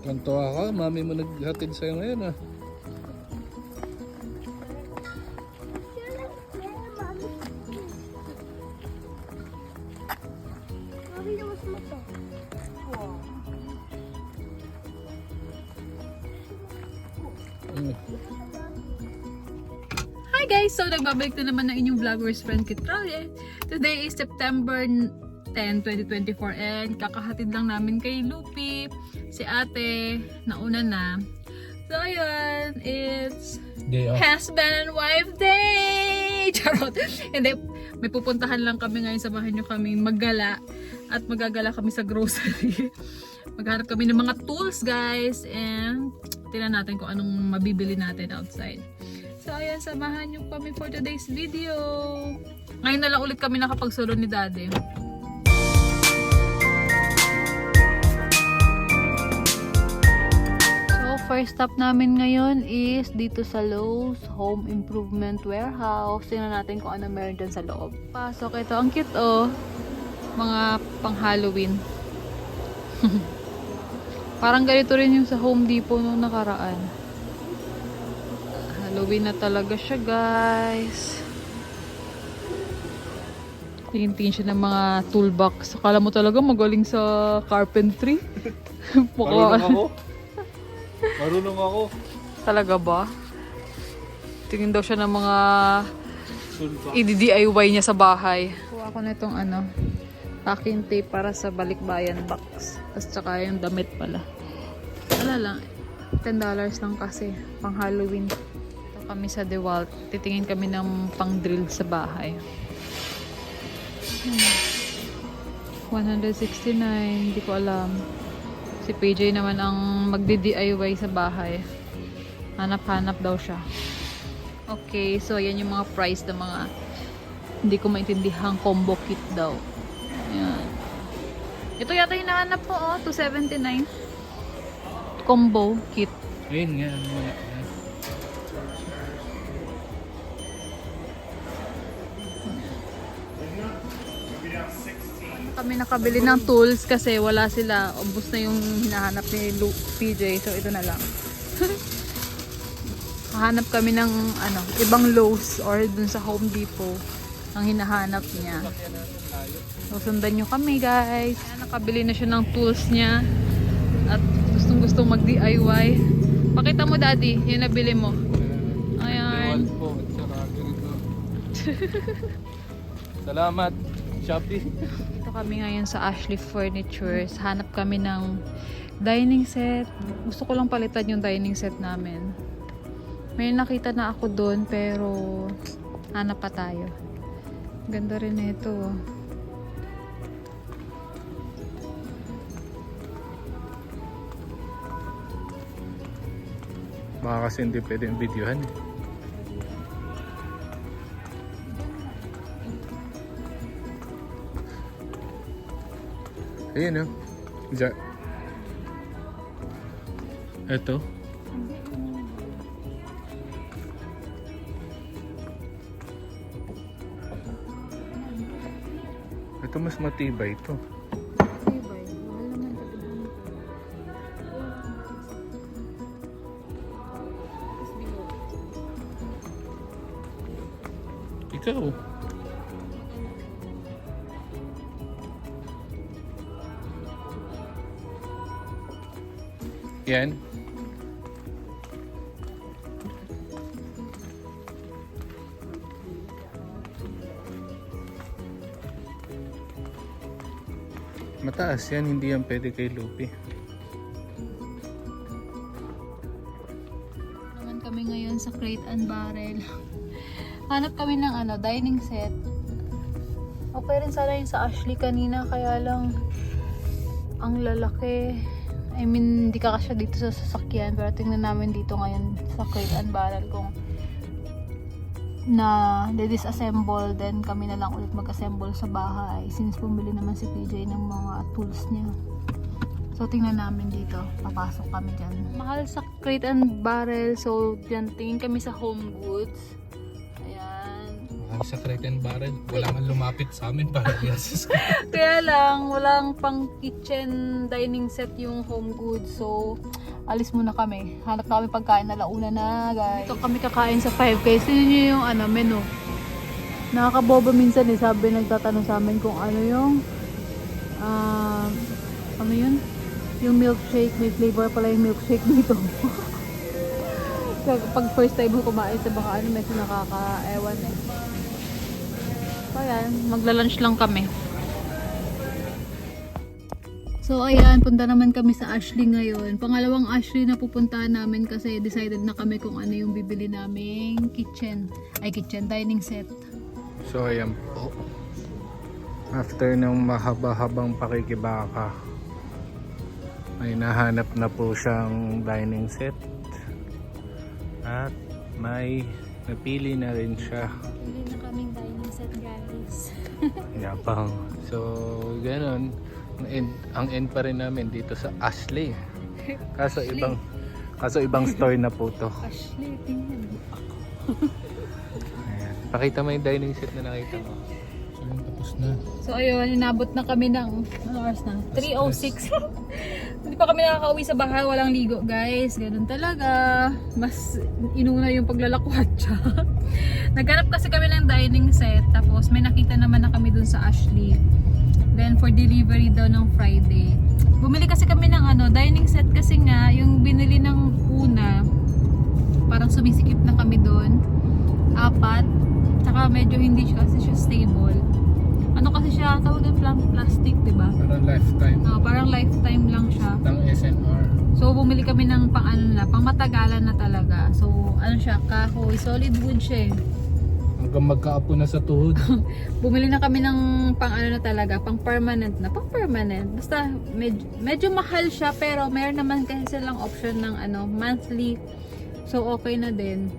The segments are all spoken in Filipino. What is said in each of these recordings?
Kantuwa ka, mami mo naghatid sa'yo ngayon ah. Hi guys! So nagbabalik na naman ng inyong vloggers friend Kit Rauye. Today is September 10, 2024 and kakahatid lang namin kay Lupi, si ate, nauna na. So ayun, it's husband and wife day! Charot! Hindi, may pupuntahan lang kami ngayon, samahan nyo kami maggala at magagala kami sa grocery. Maghanap kami ng mga tools guys and tingnan natin kung anong mabibili natin outside. So ayan, samahan nyo kami for today's video. Ngayon na lang ulit kami nakapagsulo ni Daddy. So first stop namin ngayon is dito sa Lowe's Home Improvement Warehouse. Tingnan natin kung ano meron dyan sa loob. Pasok, ito ang cute oh. Mga pang Halloween. Parang ganito rin yung sa Home Depot nung nakaraan. Halloween na talaga siya guys. Tingin-tingin siya ng mga toolbox. Akala mo talaga magaling sa carpentry. Marunong ako. Marunong ako. Talaga ba? Tingin daw siya ng mga Toolbox. i-DIY niya sa bahay. Kuha ko na itong ano, packing tape para sa balikbayan box. Tapos tsaka yung damit pala. Wala lang. $10 lang kasi. Pang Halloween. Ito kami sa DeWalt. Titingin kami ng pang drill sa bahay. 169. Hindi ko alam. Si PJ naman ang magdi-DIY sa bahay. Hanap-hanap daw siya. Okay. So, ayan yung mga price ng mga hindi ko maintindihan combo kit daw. Ayan. Ito yata yung nahanap ko, oh. $279. Combo kit. Ayun nga. Kami nakabili ng tools kasi wala sila. Ubus na yung hinahanap ni PJ. So, ito na lang. Hahanap kami ng ano, ibang Lowe's or dun sa Home Depot ang hinahanap niya. So, sundan nyo kami guys. Ayan, nakabili na siya ng tools niya. At gustong mag-DIY. Pakita mo daddy, yung nabili mo. Ayan. Salamat, Shopee. Ito kami ngayon sa Ashley Furnitures. Hanap kami ng dining set. Gusto ko lang palitan yung dining set namin. May nakita na ako doon pero hanap pa tayo. Ganda rin ito. Baka kasi hindi pwedeng videohan eh. Ayun oh. Ito. Ito mas matibay ito. Matibay. Mahal naman ito. Ikaw. Yan. Mataas yan, hindi yan pwede kay Lupi. Naman kami ngayon sa Crate and Barrel. Hanap kami ng ano, dining set. Okay rin sana yung sa Ashley kanina, kaya lang ang lalaki I mean, hindi kakasya dito sa sasakyan. Pero tingnan namin dito ngayon sa Crate and Barrel kung na disassemble, then kami na lang ulit mag-assemble sa bahay since bumili naman si PJ ng mga tools niya. So tingnan namin dito, papasok kami dyan. Mahal sa Crate and Barrel, so dyan tingin kami sa Home Goods. Ayan. Mahal sa Crate and Barrel. Wala man lumapit sa amin para yes. Kaya lang, walang pang kitchen dining set yung Home Goods, so alis muna kami. Hanap na kami pagkain na launa na, guys. Ito kami kakain sa 5 guys. Tignan nyo yung menu. Nakakaboba minsan sabi nagtatanong sa amin kung ano yung ano yun? Yung milkshake. May flavor pala yung milkshake dito. Pag first time ko kumain sa baka medyo nakaka-ewan eh. So ayan, magla-lunch lang kami. So ayan, punta naman kami sa Ashley ngayon. Pangalawang Ashley na pupuntahan namin kasi decided na kami kung ano yung bibili naming kitchen dining set. So ayan po. After ng mahaba-habang pakikibaka, may nahanap na po siyang dining set. At may napili na rin siya. Bili na kaming dining set, guys. Yapang. So ganun. Ang end pa rin namin dito sa Ashley. Kaso ibang store na po to. Ashley, tingnan mo ako. Ayan. Pakita mo yung dining set na nakita mo. So yun, tapos na. So ayun, inabot na kami ng ano oras na? 3:06. Hindi pa kami nakaka-uwi sa bahay, walang ligo, guys. Ganun talaga. Mas inuna yung paglalakwat siya. Naghanap kasi kami ng dining set, tapos may nakita naman na kami dun sa Ashley. Then for delivery daw ng Friday. Bumili kasi kami ng dining set kasi nga yung binili ng una parang sumisikip na kami doon. 4. Tsaka medyo hindi siya kasi siya stable. Ano kasi siya tawag ng plastic, 'di ba? Parang lifetime. Parang lifetime lang siya. Ng SNR. So bumili kami ng pang matagalan na talaga. So ano siya, kahoy, solid wood siya eh. Hanggang magkaapo na sa tuhod. Bumili na kami ng pang pang permanent. Basta medyo mahal siya pero mayroon naman kasi silang option ng monthly. So okay na din.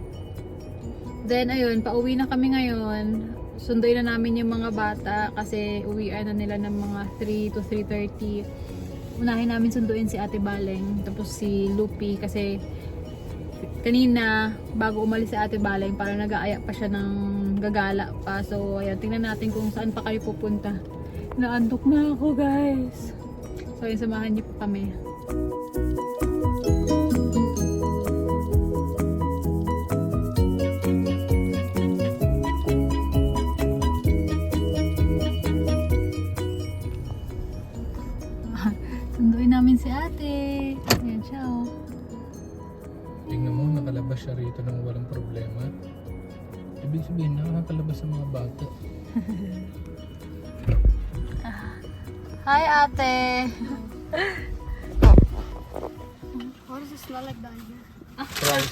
Then ayun, pauwi na kami ngayon. Sunduin na namin yung mga bata kasi uwian na nila ng mga 3 to 3:30. Unahin namin sunduin si Ate Baleng tapos si Lupi kasi kanina bago umalis si Ate Baleng parang nag-aaya pa siya ng gagala pa. So ayan, tingnan natin kung saan pa kayo pupunta. Naantok na ako, guys. So ayun, samahan niyo po kami. Sunduin namin si Ate. Ayan siya, oh. Tingnan mo, nakalabas siya rito nang walang problema. Ibig sabihin, nakakalabas sa mga bata. Hi, Ate! What does it smell like down here? Fries.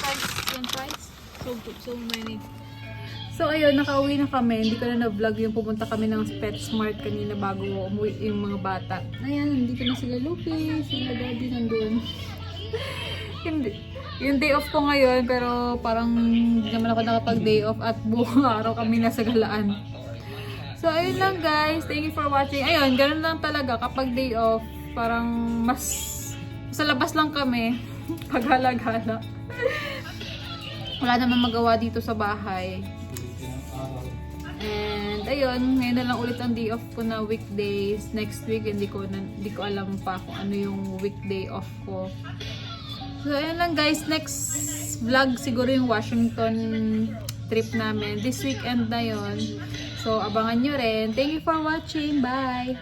So many. So ayun, nakauwi na kami. Hindi ko na na-vlog yung pumunta kami ng PetSmart kanina bago umuwi yung mga bata. Ayan, dito na sila Lupi, sila Daddy nandun. Yung day off ko ngayon, pero parang hindi naman ako nakapag-day off at buong araw kami nasa galaan. So, ayun lang, guys. Thank you for watching. Ayun, ganun lang talaga kapag day off. Parang mas sa labas lang kami. Paghala-gala. Wala naman magawa dito sa bahay. And ayun, ngayon na lang ulit ang day off ko na weekdays. Next week, hindi ko alam pa kung ano yung weekday off ko. So, ayun lang, guys. Next vlog siguro yung Washington trip namin. This weekend na yon. So, abangan nyo rin. Thank you for watching. Bye!